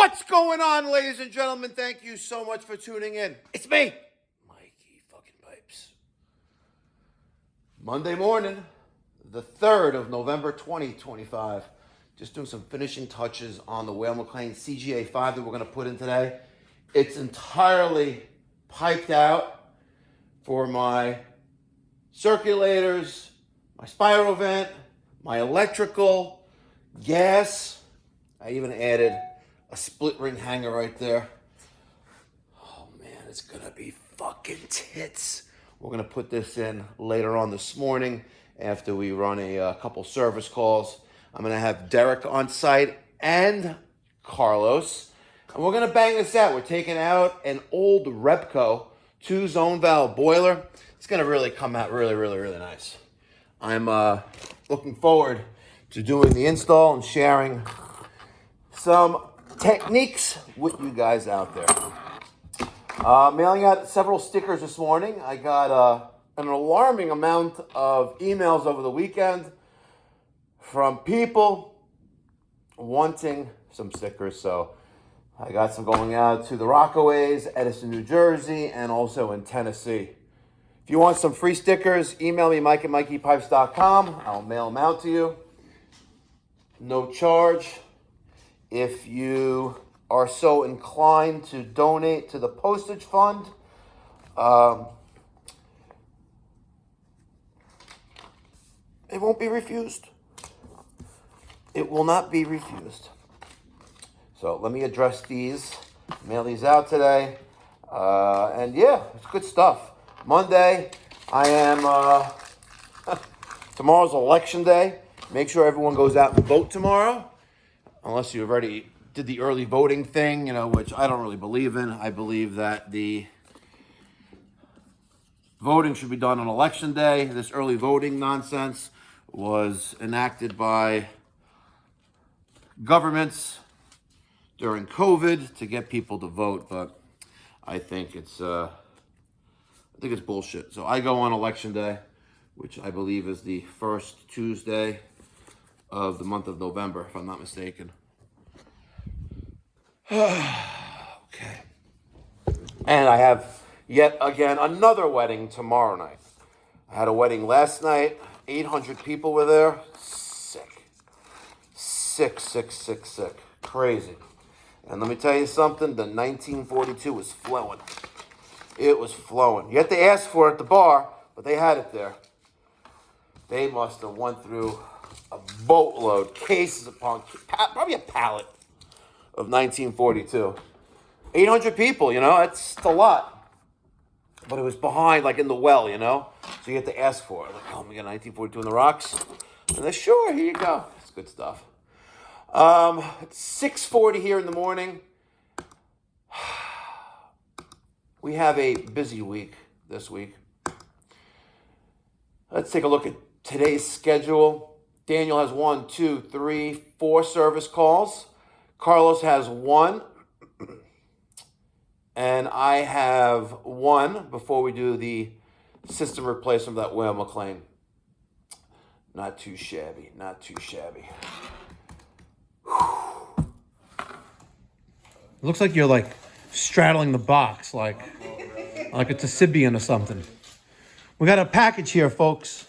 What's going on, ladies and gentlemen? Thank you so much for tuning in. It's me, Mikey fucking Pipes. Monday morning, the 3rd of November, 2025. Just doing some finishing touches on the Weil-McLain CGA5 that we're going to put in today. It's entirely piped out for my circulators, my spiral vent, my electrical, gas. I even added a split ring hanger right there. Oh man, it's gonna be fucking tits. We're gonna put this in later on this morning after we run a couple service calls. I'm gonna have Derek on site and Carlos, and we're gonna bang this out. We're taking out an old Repco 2-zone valve boiler. It's gonna really come out really nice. I'm looking forward to doing the install and sharing some techniques with you guys out there. Mailing out several stickers this morning. I got an alarming amount of emails over the weekend from people wanting some stickers. So I got some going out to the Rockaways, Edison, New Jersey, and also in Tennessee. If you want some free stickers, email me, Mike at mikeypipes.com. I'll mail them out to you. No charge. If you are so inclined to donate to the postage fund, it won't be refused. It will not be refused. So let me address these, mail these out today. And yeah, it's good stuff. Monday, I am, tomorrow's election day. Make sure everyone goes out and vote tomorrow. Unless you already did the early voting thing, which I don't really believe in. I believe that the voting should be done on election day. This early voting nonsense was enacted by governments during COVID to get people to vote, but I think it's bullshit. So I go on election day, which I believe is the first Tuesday of the month of November, if I'm not mistaken. Okay. And I have yet again another wedding tomorrow night. I had a wedding last night. 800 people were there. Sick. Crazy. And let me tell you something, the 1942 was flowing. It was flowing. You had to ask for it at the bar, but they had it there. They must have went through a boatload, cases upon, probably a pallet of 1942. 800 people, it's a lot. But it was behind, like in the well, So you had to ask for it. Like, oh, we got 1942 in the rocks. And they're, sure, here you go. It's good stuff. It's 6:40 here in the morning. We have a busy week this week. Let's take a look at today's schedule. Daniel has 1, 2, 3, 4 service calls. Carlos has 1. And I have 1 before we do the system replacement of that Weil-McLain. Not too shabby. It looks like you're like straddling the box, like it's a Sibian or something. We got a package here, folks.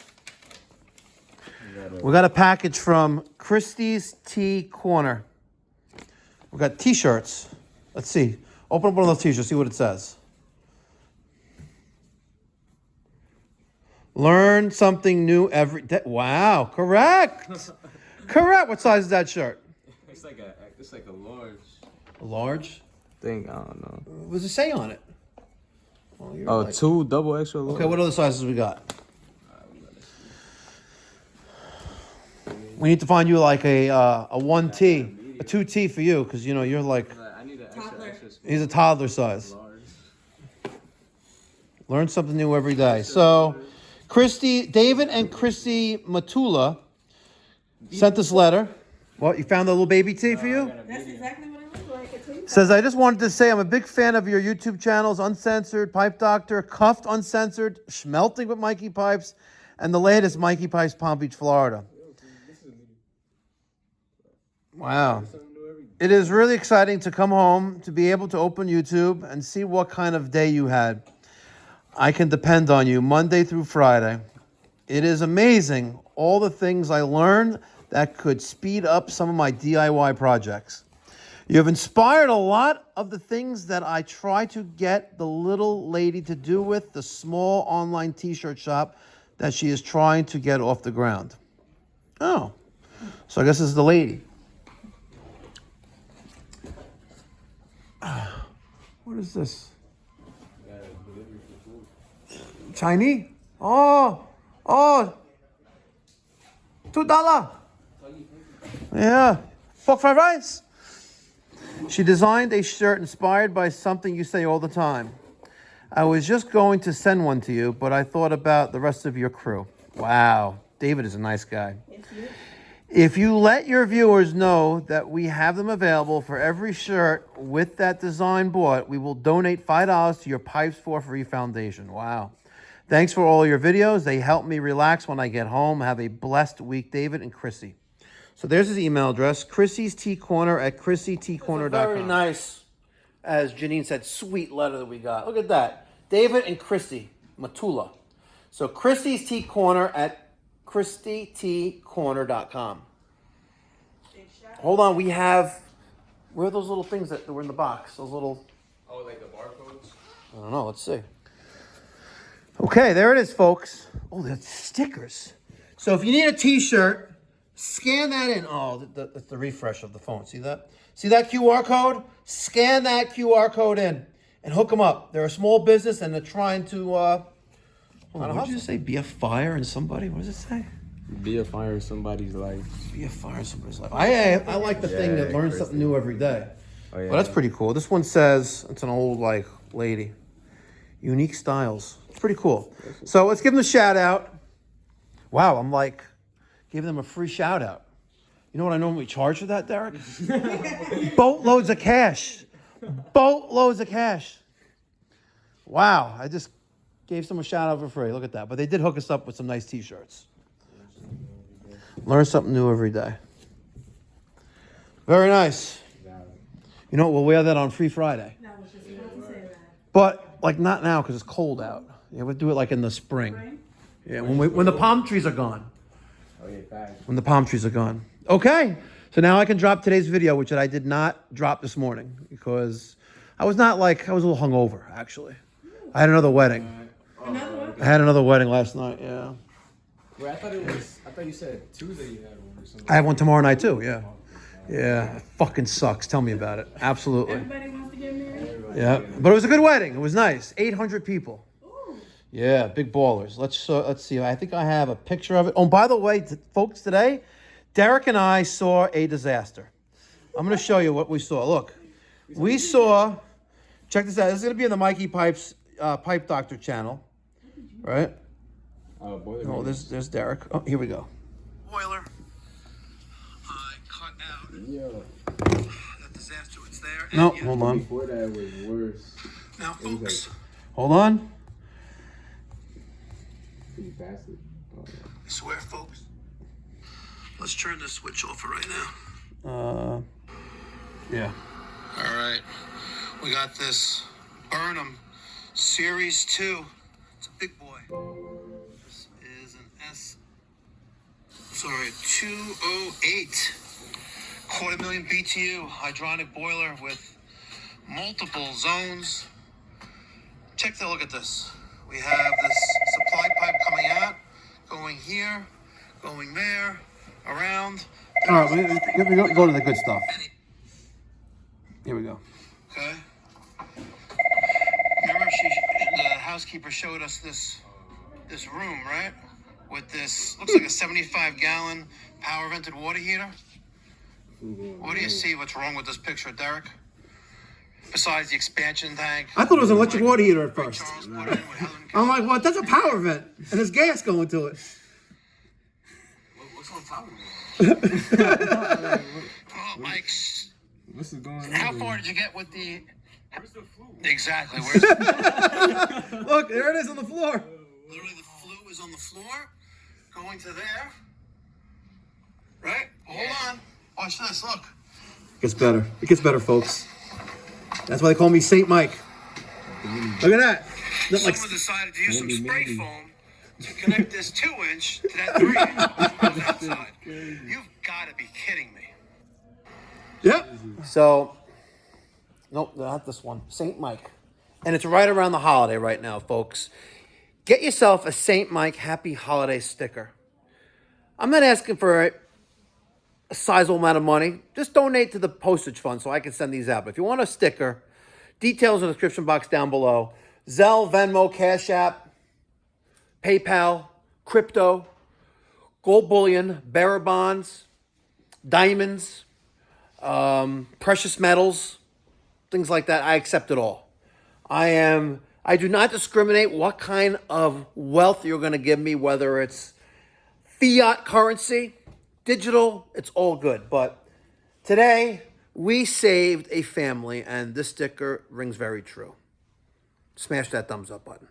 We got a package from Chrissy's Tea Corner. We got t-shirts. Let's see. Open up one of those t-shirts, see what it says. Learn something new every day. Wow, correct. Correct. What size is that shirt? It's like a large. A large? Thing, I don't know. What does it say on it? Well, 2 double extra large. Okay, what other sizes we got? We need to find you like a 1T, a 2T for you, because you're like. I need an extra. He's a toddler size. Learn something new every day. So, David and Chrissy Matula sent this letter. What, you found a little baby tee for you? That's exactly what it looked like. Says, I just wanted to say I'm a big fan of your YouTube channels, Uncensored, Pipe Doctor, Cuffed Uncensored, Schmelting with Mikey Pipes, and the latest Mikey Pipes, Palm Beach, Florida. Wow. It is really exciting to come home, to be able to open YouTube and see what kind of day you had. I can depend on you Monday through Friday. It is amazing all the things I learned that could speed up some of my DIY projects. You have inspired a lot of the things that I try to get the little lady to do with the small online t-shirt shop that she is trying to get off the ground. Oh, so I guess this is the lady. What is this? Chinese? Oh, $2. Yeah, pork fried rice. She designed a shirt inspired by something you say all the time. I was just going to send one to you, but I thought about the rest of your crew. Wow, David is a nice guy. If you let your viewers know that we have them available for every shirt with that design bought, we will donate $5 to your Pipes for Free Foundation. Wow. Thanks for all your videos. They help me relax when I get home. Have a blessed week, David and Chrissy. So there's his email address, Chrissy's Tea Corner at chrissyteacorner.com. Very nice, as Janine said, sweet letter that we got. Look at that. David and Chrissy Matula. So Chrissy's Tea Corner at chrissyteacorner.com. Hold on, we have, where are those little things that were in the box? Those little... Oh, like the barcodes? I don't know, let's see. Okay, there it is, folks. Oh, that's stickers. So if you need a t-shirt, scan that in. Oh, that's the refresh of the phone. See that? See that QR code? Scan that QR code in and hook them up. They're a small business and they're trying to, what did you say? Be a fire in somebody? What does it say? Be a fire in somebody's life. Be a fire in somebody's life. I like the thing that learns something new every day. Oh, yeah. Well, that's pretty cool. This one says, it's an old, like, lady. Unique styles. It's pretty cool. So let's give them a shout out. Wow, I'm like, giving them a free shout out. You know what I normally charge for that, Derek? Boatloads of cash. Boatloads of cash. Wow, I just gave someone a shout out for free. Look at that. But they did hook us up with some nice t-shirts. Learn something new every day. Very nice. You know, we'll wear that on Free Friday. No, I was just about to say that. But, like, not now because it's cold out. Yeah, we'll do it, like, in the spring. Yeah, when the palm trees are gone. Oh, yeah, facts. When the palm trees are gone. Okay, so now I can drop today's video, which I did not drop this morning because I was a little hungover, actually. I had another wedding. Another one? I had another wedding last night, yeah. Wait, I thought you said Tuesday you had one or something. I have one tomorrow night, too, yeah. Yeah, it fucking sucks. Tell me about it. Absolutely. Everybody wants to get married? Yeah, but it was a good wedding. It was nice. 800 people. Ooh. Yeah, big ballers. Let's see. I think I have a picture of it. Oh, by the way, folks, today, Derek and I saw a disaster. I'm going to show you what we saw. Look, we saw, check this out. This is going to be on the Mikey Pipes Pipe Doctor channel, right? Boiler. Oh, there's Derek. Oh, here we go. Boiler. I cut out that disaster. It's there. No, hold on. Before that was worse. Now, It was folks, hold on. pretty fast. Oh, yeah. I swear, folks. Let's turn this switch off for right now. Yeah. All right. We got this Burnham Series 2. It's a big boy. This is an 208. 250,000 BTU hydronic boiler with multiple zones. Take a look at this. We have this supply pipe coming out, going here, going there, around. All right, we go to the good stuff. Here we go. Okay. Remember, the housekeeper showed us this room, right? With this, looks like a 75-gallon power vented water heater. What do you see? What's wrong with this picture, Derek? Besides the expansion tank. I thought it was an electric water heater at first. I'm like, what? That's a power vent, and there's gas going to it. What's on top of it? Oh, Mike. What's going on? How far did you get with the... Where's the Flue? Exactly. Where's Look, there it is on the floor. Literally, the Flue is on the floor, going to there. Right? Hold on. Watch this. Look. It gets better. It gets better, folks. That's why they call me Saint Mike. Look at that. Not like Someone decided to use some spray foam to connect this 2-inch to that 3-inch outside. You've got to be kidding me. yeah. So, nope, not this one. Saint Mike. And it's right around the holiday right now, folks. Get yourself a Saint Mike Happy Holiday sticker. I'm not asking for a sizable amount of money. Just donate to the postage fund so I can send these out. But if you want a sticker, details in the description box down below. Zelle, Venmo, CashApp, PayPal, crypto, gold bullion, bearer bonds, diamonds, precious metals, things like that. I accept it all. I do not discriminate what kind of wealth you're going to give me, whether it's fiat currency, digital, it's all good. But today, we saved a family, and this sticker rings very true. Smash that thumbs up button.